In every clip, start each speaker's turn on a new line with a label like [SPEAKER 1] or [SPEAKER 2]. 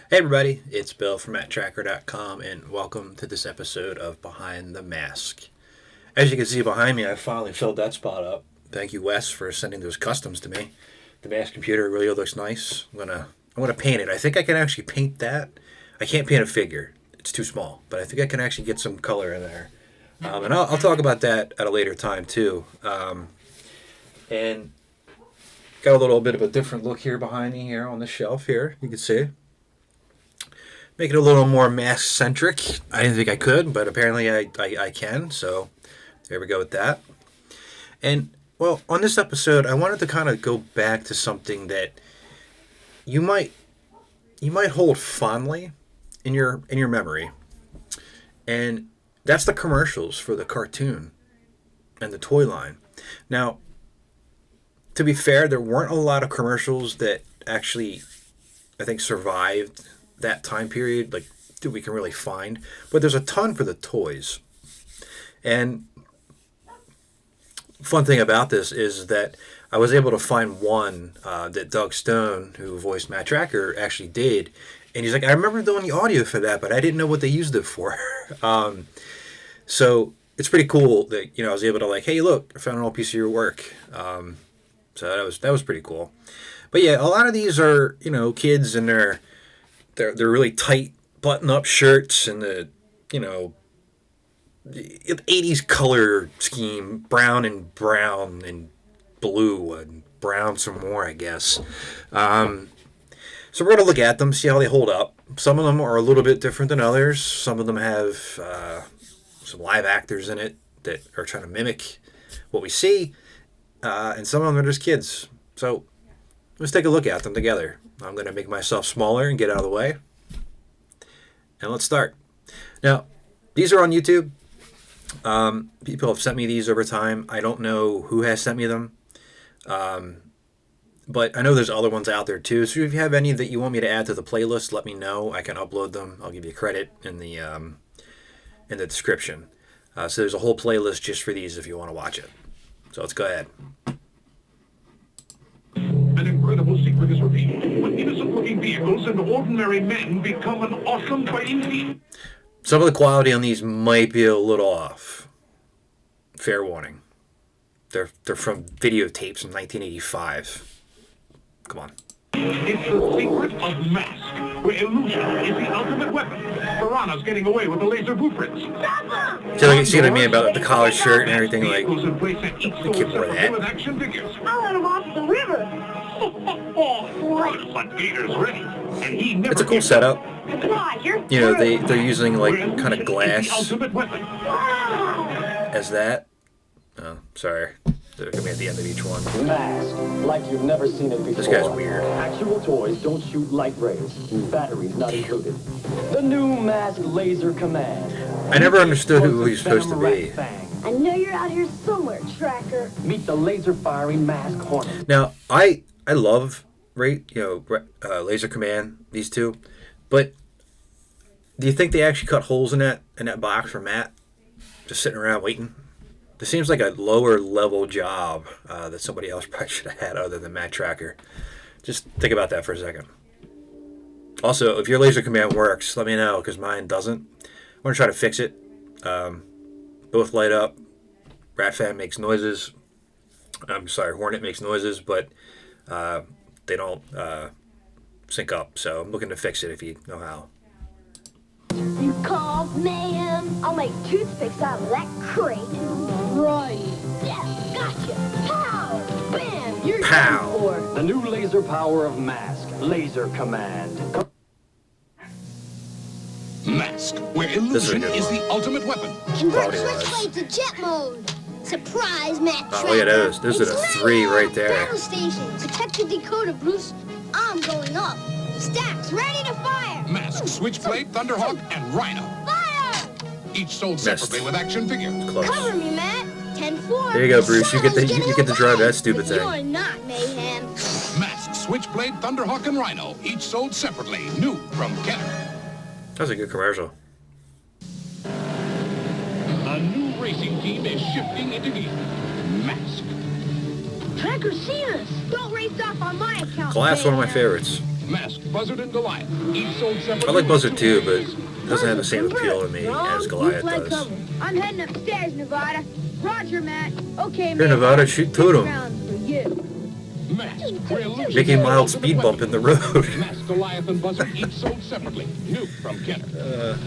[SPEAKER 1] Hey everybody, it's Bill from Matt-Trakker.com and welcome to this episode of Behind the Mask. As you can see behind me, I finally filled that spot up. Thank you, Wes, for sending those customs to me. The mask computer really looks nice. I'm gonna paint it. I think I can actually paint that. I can't paint a figure. It's too small, but I think I can actually get some color in there. And I'll talk about that at a later time too. And got a little bit of a different look here behind me here on the shelf here. You can see. Make it a little more mask-centric. I didn't think I could, but apparently I can, so there we go with that. And, well, on this episode, I wanted to kind of go back to something that you might hold fondly in your memory. And that's the commercials for the cartoon and the toy line. Now, to be fair, there weren't a lot of commercials that actually, I think, survived that time period, like that we can really find, but there's a ton for the toys. And fun thing about this is that I was able to find one that Doug Stone, who voiced Matt-Trakker, actually did, and he's like, I remember doing the audio for that, but I didn't know what they used it for. So it's pretty cool that, I was able to like, hey, look, I found an old piece of your work. So that was pretty cool. But yeah, a lot of these are kids and they're really tight button-up shirts and the 80s color scheme, brown and blue and brown some more, I guess. So we're going to look at them, see how they hold up. Some of them are a little bit different than others. Some of them have some live actors in it that are trying to mimic what we see. And some of them are just kids. So let's take a look at them together. I'm going to make myself smaller and get out of the way. And let's start. Now, these are on YouTube. People have sent me these over time. I don't know who has sent me them. But I know there's other ones out there too. So if you have any that you want me to add to the playlist, let me know. I can upload them. I'll give you credit in the description. So there's a whole playlist just for these if you want to watch it. So let's go ahead.
[SPEAKER 2] An incredible secret is revealed when innocent-looking vehicles and ordinary men become an awesome fighting team.
[SPEAKER 1] Some of the quality on these might be a little off. Fair warning. They're from videotapes from 1985. Come on.
[SPEAKER 2] It's the secret of mask, where illusion is the ultimate weapon. Piranha's getting away with the laser blueprints.
[SPEAKER 1] So you see what I mean about the collar shirt and everything, like the kid wore that.
[SPEAKER 2] With action figures.
[SPEAKER 3] I'll let him off the river.
[SPEAKER 2] But Gator's ready, and he never
[SPEAKER 1] It's a cool setup.
[SPEAKER 3] Come on, you're
[SPEAKER 1] They're using like kind of glass
[SPEAKER 2] ultimate weapon.
[SPEAKER 1] as that. Oh, sorry. They're gonna be at the end of each one.
[SPEAKER 4] Mask, like you've never seen it before.
[SPEAKER 1] This guy's weird.
[SPEAKER 4] Actual toys don't shoot light rays. Batteries not included. The new Mask Laser Command.
[SPEAKER 1] I never understood who he was supposed to be.
[SPEAKER 3] I know you're out here somewhere, Tracker.
[SPEAKER 4] Meet the laser-firing Mask Hornet.
[SPEAKER 1] Now, I love Laser Command, these two, but do you think they actually cut holes in that box for Matt? Just sitting around waiting? This seems like a lower level job that somebody else probably should have had other than Matt-Trakker. Just think about that for a second. Also, if your laser command works, let me know, because mine doesn't. I'm going to try to fix it. Both light up. Ratfan makes noises. I'm sorry, Hornet makes noises, but they don't sync up. So I'm looking to fix it if you know how.
[SPEAKER 3] You called mayhem? I'll make toothpicks out of that crate. Right. Yeah, gotcha. Pow! Bam! You're
[SPEAKER 1] Pow!
[SPEAKER 3] done for.
[SPEAKER 4] The new laser power of Mask. Laser Command.
[SPEAKER 2] Mask, where
[SPEAKER 1] This is a
[SPEAKER 2] illusion
[SPEAKER 1] good
[SPEAKER 2] is
[SPEAKER 1] one.
[SPEAKER 2] the ultimate weapon.
[SPEAKER 3] Convert
[SPEAKER 1] Quality-wise.
[SPEAKER 3] switchblade to jet mode. Surprise, Matt-Trakker.
[SPEAKER 1] Oh, look at those. Those are the
[SPEAKER 3] It's
[SPEAKER 1] 3
[SPEAKER 3] Rhino.
[SPEAKER 1] right there.
[SPEAKER 3] Battle station. Protect the decoder, Bruce. I'm going up. Stacks ready to fire.
[SPEAKER 2] Mask, Switchblade, Thunderhawk, and Rhino.
[SPEAKER 3] Fire!
[SPEAKER 2] Each sold
[SPEAKER 1] Missed.
[SPEAKER 2] separately with action figure.
[SPEAKER 1] Close.
[SPEAKER 3] Cover me, Matt. 10-4.
[SPEAKER 1] There you go, Bruce. You get to
[SPEAKER 3] Someone's
[SPEAKER 1] you
[SPEAKER 3] getting
[SPEAKER 1] get to drive
[SPEAKER 3] away.
[SPEAKER 1] that stupid
[SPEAKER 3] But
[SPEAKER 1] thing.
[SPEAKER 3] You're not mayhem.
[SPEAKER 2] Mask, Switchblade, Thunderhawk, and Rhino. Each sold separately. New from Kenner.
[SPEAKER 1] That was a good commercial.
[SPEAKER 2] A new racing team is shifting into gear. Mask.
[SPEAKER 3] Tracker's seen us. Don't race off on my account.
[SPEAKER 1] Glass, one of my
[SPEAKER 3] mayhem.
[SPEAKER 1] favorites.
[SPEAKER 2] Mask, Buzzard, and Goliath. Each sold separately.
[SPEAKER 1] I like Buzzard
[SPEAKER 2] with
[SPEAKER 1] too,
[SPEAKER 2] 2
[SPEAKER 1] but
[SPEAKER 2] figures.
[SPEAKER 1] it doesn't have the same appeal to me as Goliath does.
[SPEAKER 3] I'm heading upstairs, Nevada. Roger, Matt. Okay,
[SPEAKER 1] Here, Nevada, shoot Totem.
[SPEAKER 3] Round for you.
[SPEAKER 2] Mask, where illusion
[SPEAKER 1] Making
[SPEAKER 2] is the
[SPEAKER 1] mild
[SPEAKER 2] ultimate
[SPEAKER 1] speed bump
[SPEAKER 2] weapon.
[SPEAKER 1] in the road.
[SPEAKER 2] Mask, Goliath, and Buzzard each sold separately. New from Kenner.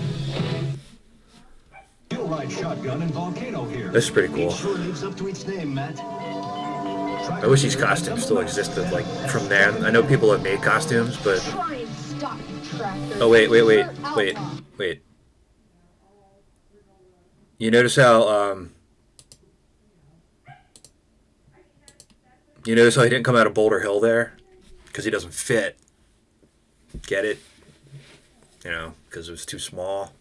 [SPEAKER 5] You'll ride shotgun and volcano here.
[SPEAKER 1] This is pretty cool.
[SPEAKER 5] Each sure lives up to its name, Matt.
[SPEAKER 1] I wish these costumes still existed, like, from there. I know people have made costumes, but...
[SPEAKER 3] Try and stop the Tracker.
[SPEAKER 1] Oh, wait.
[SPEAKER 3] You're outlaw.
[SPEAKER 1] You notice how, You notice how he didn't come out of Boulder Hill there? Because he doesn't fit. Get it? You know, because it was too small.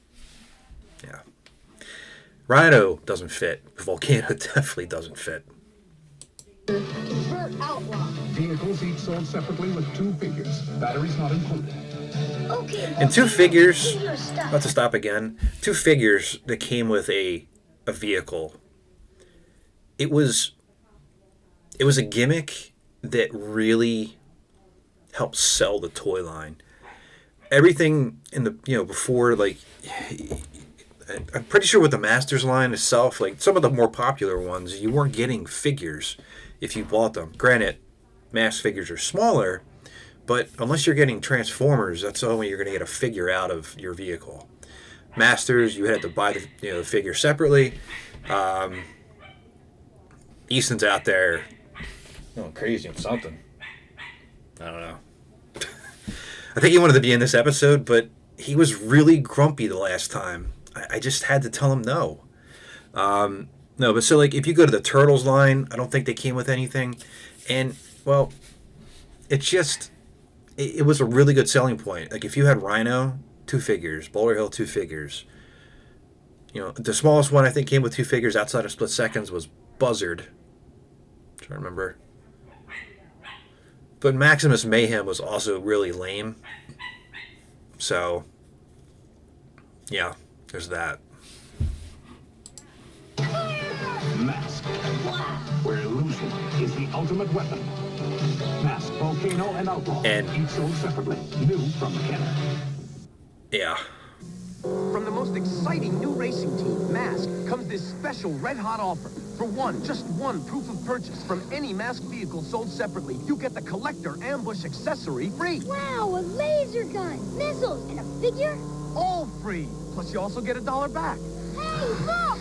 [SPEAKER 1] Yeah. Rhino doesn't fit. Volcano definitely doesn't fit.
[SPEAKER 3] Convert outlaw.
[SPEAKER 2] Vehicles each sold separately with 2 figures. Batteries not included.
[SPEAKER 3] Okay.
[SPEAKER 1] And 2 figures...
[SPEAKER 3] Your stuff.
[SPEAKER 1] About to stop again. 2 figures that came with a vehicle. It was a gimmick that really helped sell the toy line. Everything in the before, like, I'm pretty sure with the Masters line itself, like some of the more popular ones, you weren't getting figures if you bought them. Granted, mass figures are smaller, but unless you're getting Transformers, that's the only way you're going to get a figure out of your vehicle. Masters, you had to buy the figure separately. Easton's out there going crazy on something. I don't know. I think he wanted to be in this episode, but he was really grumpy the last time. I just had to tell him no. No, but so like if you go to the Turtles line, I don't think they came with anything. And, well, it was a really good selling point. Like if you had Rhino, 2 figures, Boulder Hill, 2 figures. You know, the smallest one I think came with 2 figures outside of Split Seconds was Buzzard. I'm trying to remember. But Maximus Mayhem was also really lame. So, yeah, there's that.
[SPEAKER 2] Mask, where illusion is the ultimate weapon. Mask, Volcano, and Outlaw.
[SPEAKER 1] And-
[SPEAKER 2] each sold separately. New from Kenner.
[SPEAKER 1] Yeah.
[SPEAKER 6] From the most exciting new racing team, Mask, comes this special red-hot offer. For just one proof of purchase from any Mask vehicle sold separately, you get the Collector Ambush accessory free.
[SPEAKER 3] Wow, a laser gun, missiles, and a figure?
[SPEAKER 6] All free. Plus, you also get $1 back.
[SPEAKER 3] Hey, look!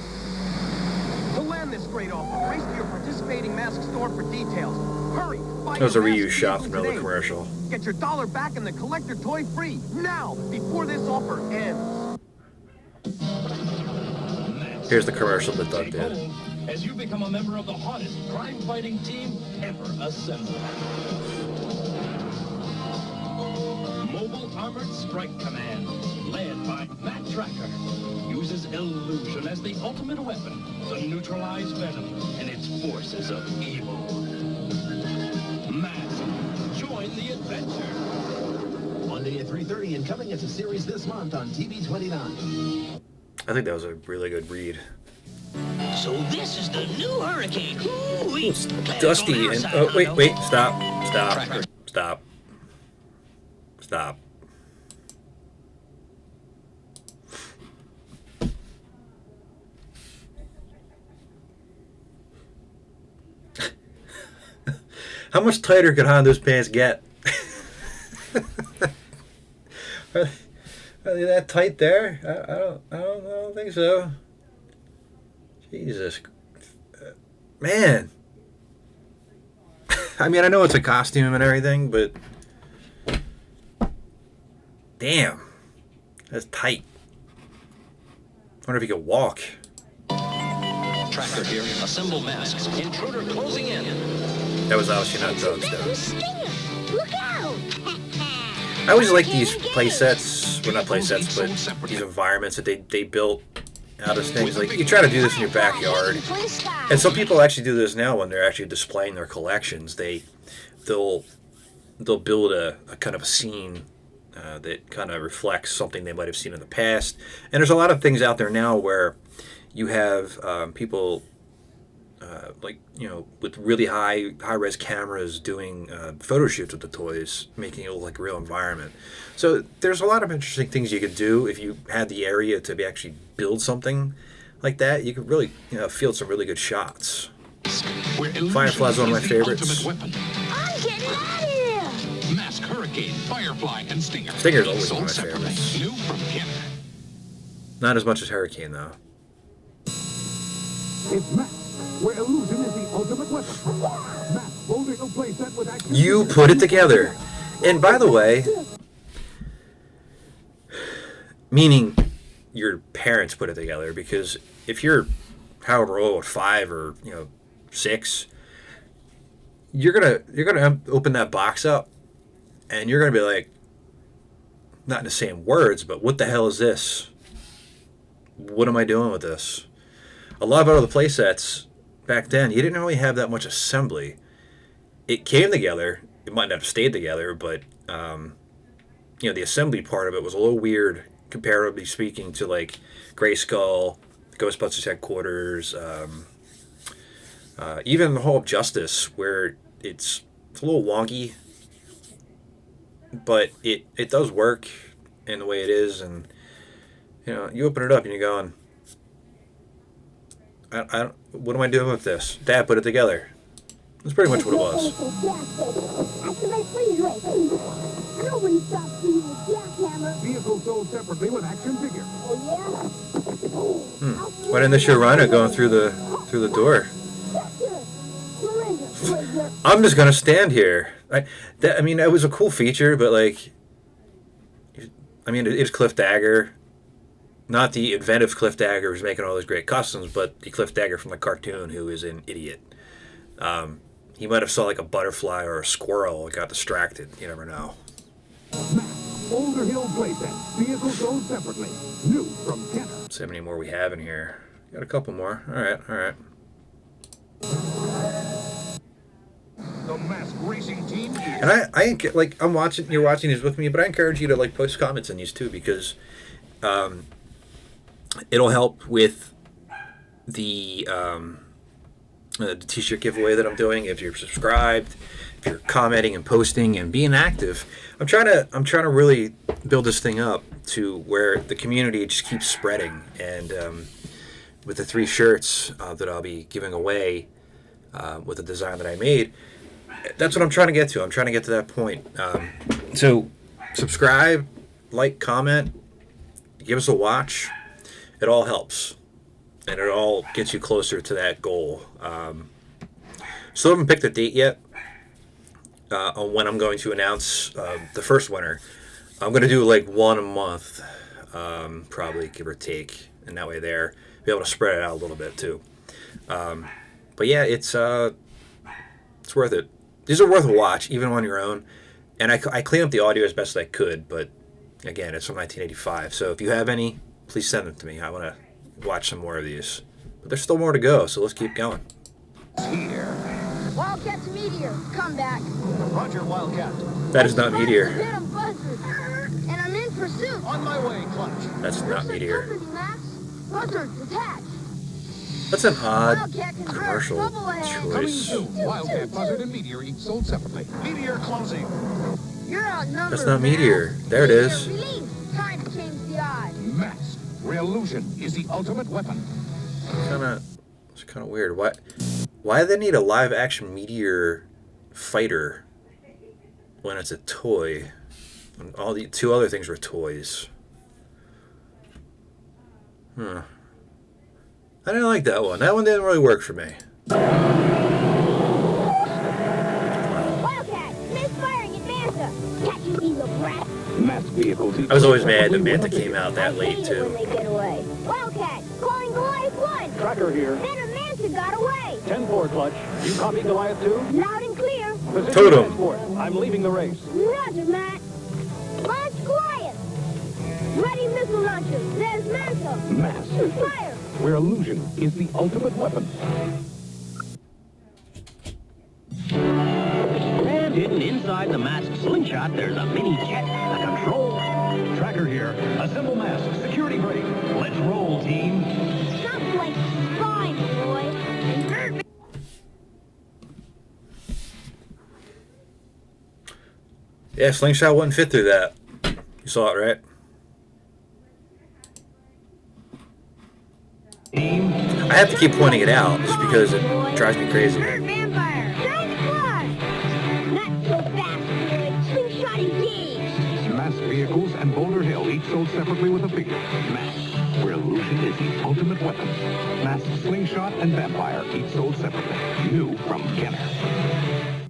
[SPEAKER 6] To land this great offer, race to your participating Mask store for details. Hurry! Buy
[SPEAKER 1] That was a
[SPEAKER 6] your Mask
[SPEAKER 1] reuse shot from
[SPEAKER 6] vehicle
[SPEAKER 1] another
[SPEAKER 6] today.
[SPEAKER 1] commercial.
[SPEAKER 6] Get your $1 back and the Collector toy free. Now, before this offer ends.
[SPEAKER 1] Here's the commercial that Doug did.
[SPEAKER 5] As you become a member of the hottest crime-fighting team ever assembled. Mobile Armored Strike Command, led by Matt-Trakker, uses illusion as the ultimate weapon to neutralize Venom and its forces of evil. Mask, join the adventure. Monday at 3:30 and coming as a series this month on TV 29.
[SPEAKER 1] I think that was a really good read.
[SPEAKER 5] So this is the new Hurricane. Ooh-wee.
[SPEAKER 1] It's
[SPEAKER 5] Glad it's
[SPEAKER 1] dusty
[SPEAKER 5] on our
[SPEAKER 1] and
[SPEAKER 5] side,
[SPEAKER 1] oh wait,
[SPEAKER 5] Hondo.
[SPEAKER 1] stop.
[SPEAKER 5] Tracker.
[SPEAKER 1] How much tighter could Hondo's pants get? Are they that tight there? I don't think so. Jesus, man. I mean, I know it's a costume and everything, but damn, that's tight. I wonder if he could walk.
[SPEAKER 5] Tracker here. Assemble masks. Intruder closing in.
[SPEAKER 1] That was obviously not Doug's, though.
[SPEAKER 3] Stinger! Look out!
[SPEAKER 1] I always like these play sets, well, not play sets, but these environments that they built out of things. Like, you try to do this in your backyard, and some people actually do this now when they're actually displaying their collections. They'll build a kind of a scene that kind of reflects something they might have seen in the past. And there's a lot of things out there now where you have people like, you know, with really high-res cameras doing photo shoots with the toys, making it look like a real environment. So there's a lot of interesting things you could do if you had the area to actually build something like that. You could really, you know, field some really good shots. Firefly's one of my favorites.
[SPEAKER 3] I'm getting out of here!
[SPEAKER 2] Mask, Hurricane, Firefly, and Stinger.
[SPEAKER 1] Stinger's always one of my
[SPEAKER 2] Sold separately.
[SPEAKER 1] favorites.
[SPEAKER 2] New from Kenner.
[SPEAKER 1] Not as much as Hurricane, though.
[SPEAKER 7] It's Matt, where illusion is the ultimate weapon. Matt, holding a playset with action.
[SPEAKER 1] You put it together. And by the way, meaning your parents put it together, because if you're however old, 5 or 6, you're gonna open that box up and you're gonna be like, not in the same words, but what the hell is this? What am I doing with this? A lot of other play sets back then, you didn't really have that much assembly. It came together. It might not have stayed together, but the assembly part of it was a little weird, comparatively speaking, to like Grayskull, Ghostbusters Headquarters, even the whole Justice, where it's a little wonky, but it does work in the way it is, and you open it up and you're going, what am I doing with this? Dad put it together. That's pretty much what it was.
[SPEAKER 3] Activate freeze rate. Nobody stops me with jackhammer.
[SPEAKER 7] Vehicle sold separately with action figure.
[SPEAKER 3] Oh, yeah?
[SPEAKER 1] Why didn't they show Rhino going through the door? I'm just gonna stand here. It was a cool feature, but it's Cliff Dagger. Not the inventive Cliff Dagger who's making all those great customs, but the Cliff Dagger from the cartoon who is an idiot. He might have saw like a butterfly or a squirrel and got distracted. You never know.
[SPEAKER 7] Boulder Hill playset. Vehicle sold separately. New from Kenner.
[SPEAKER 1] Let's see how many more we have in here. Got a couple more. All right.
[SPEAKER 7] The Mask Racing Team is...
[SPEAKER 1] And I'm watching. You're watching these with me, but I encourage you to post comments on these too, because it'll help with the t-shirt giveaway that I'm doing. If you're subscribed, if you're commenting and posting and being active, I'm trying to really build this thing up to where the community just keeps spreading. And with the 3 shirts that I'll be giving away with the design that I made, that's what I'm trying to get to. I'm trying to get to that point. So subscribe, like, comment, give us a watch. It all helps. And it all gets you closer to that goal. Still haven't picked a date yet on when I'm going to announce the first winner. I'm going to do one a month, probably, give or take. And that way be able to spread it out a little bit too. But yeah, it's worth it. These are worth a watch, even on your own. And I cleaned up the audio as best as I could, but again, it's from 1985. So if you have any, please send them to me. I want to watch some more of these. But there's still more to go, so let's keep going.
[SPEAKER 7] here.
[SPEAKER 3] Wildcat's Meteor, come back.
[SPEAKER 6] Roger, Wildcat.
[SPEAKER 1] That is not Meteor.
[SPEAKER 3] Hit 'em buzzards, and I'm in pursuit.
[SPEAKER 6] On my way, Clutch.
[SPEAKER 1] That's not
[SPEAKER 3] Where's the
[SPEAKER 1] Meteor.
[SPEAKER 3] company, Max? Buzzards, attach.
[SPEAKER 1] That's an odd
[SPEAKER 3] Wildcat can burst
[SPEAKER 1] commercial
[SPEAKER 3] bubble ahead.
[SPEAKER 7] Coming
[SPEAKER 1] choice.
[SPEAKER 7] soon. Wildcat Buzzard and Meteor each sold separately.
[SPEAKER 2] Meteor closing.
[SPEAKER 3] You're outnumbered.
[SPEAKER 1] That's not
[SPEAKER 3] Mask.
[SPEAKER 1] Meteor. There it is.
[SPEAKER 3] Meteor release. Time to change the odds.
[SPEAKER 2] Mask, where illusion is the ultimate weapon.
[SPEAKER 1] It's kind of weird. Why do they need a live action Meteor fighter when it's a toy? And all the two other things were toys. I didn't like that one. That one didn't really work for me.
[SPEAKER 3] Wildcat, misfiring at Manta. Catch you, evil brat.
[SPEAKER 2] Mask vehicles.
[SPEAKER 1] I was always mad that Manta came out that
[SPEAKER 3] I
[SPEAKER 1] late
[SPEAKER 3] hate it when
[SPEAKER 1] too.
[SPEAKER 3] they get away. Wildcat, calling Goliath 1.
[SPEAKER 4] Tracker here.
[SPEAKER 3] Venom Manta got away.
[SPEAKER 4] 10-4 clutch. You copy Goliath 2?
[SPEAKER 3] Loud and clear.
[SPEAKER 4] Position
[SPEAKER 1] Totem.
[SPEAKER 4] transport. I'm leaving the race.
[SPEAKER 3] Roger, Matt. Launch Goliath. Ready missile launcher. There's Manta.
[SPEAKER 2] Mask,
[SPEAKER 3] Fire.
[SPEAKER 2] where illusion is the ultimate weapon.
[SPEAKER 5] And hidden inside the masked slingshot, there's a mini jet, a control.
[SPEAKER 2] Tracker here. Assemble mask. Security brake. Let's roll, team.
[SPEAKER 3] Stop like fine, boy. And hurt me.
[SPEAKER 1] Yeah, Slingshot wouldn't fit through that. You saw it, right?
[SPEAKER 2] Team.
[SPEAKER 1] I have to keep pointing it out just because it drives me crazy.
[SPEAKER 3] Hurt vampire. Time to fly. Not so fast, boy. Slingshot engaged.
[SPEAKER 2] Mask vehicles and Boulder Hill each sold separately with a figure. Mask, where illusion is the ultimate weapon. Mask, slingshot, and vampire each sold separately. New from Kenner.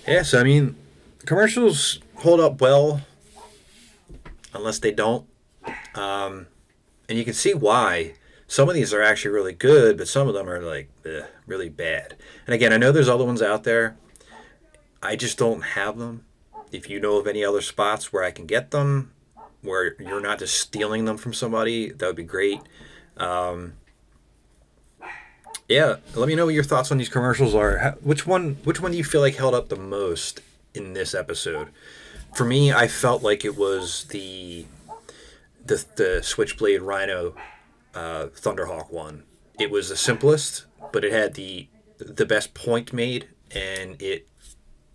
[SPEAKER 1] Yeah, so I mean, commercials hold up well, unless they don't. And you can see why. Some of these are actually really good, but some of them are like really bad. And again, I know there's other ones out there. I just don't have them. If you know of any other spots where I can get them, where you're not just stealing them from somebody, that would be great. Yeah, let me know what your thoughts on these commercials are. Which one do you feel like held up the most in this episode? For me, I felt like it was the Switchblade Rhino Thunderhawk one. It was the simplest, but it had the best point made, and it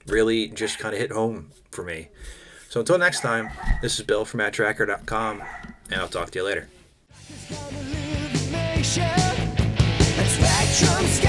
[SPEAKER 1] really just kind of hit home for me. So until next time, this is Bill from Matt-Trakker.com, and I'll talk to you later.
[SPEAKER 8] Spectrum's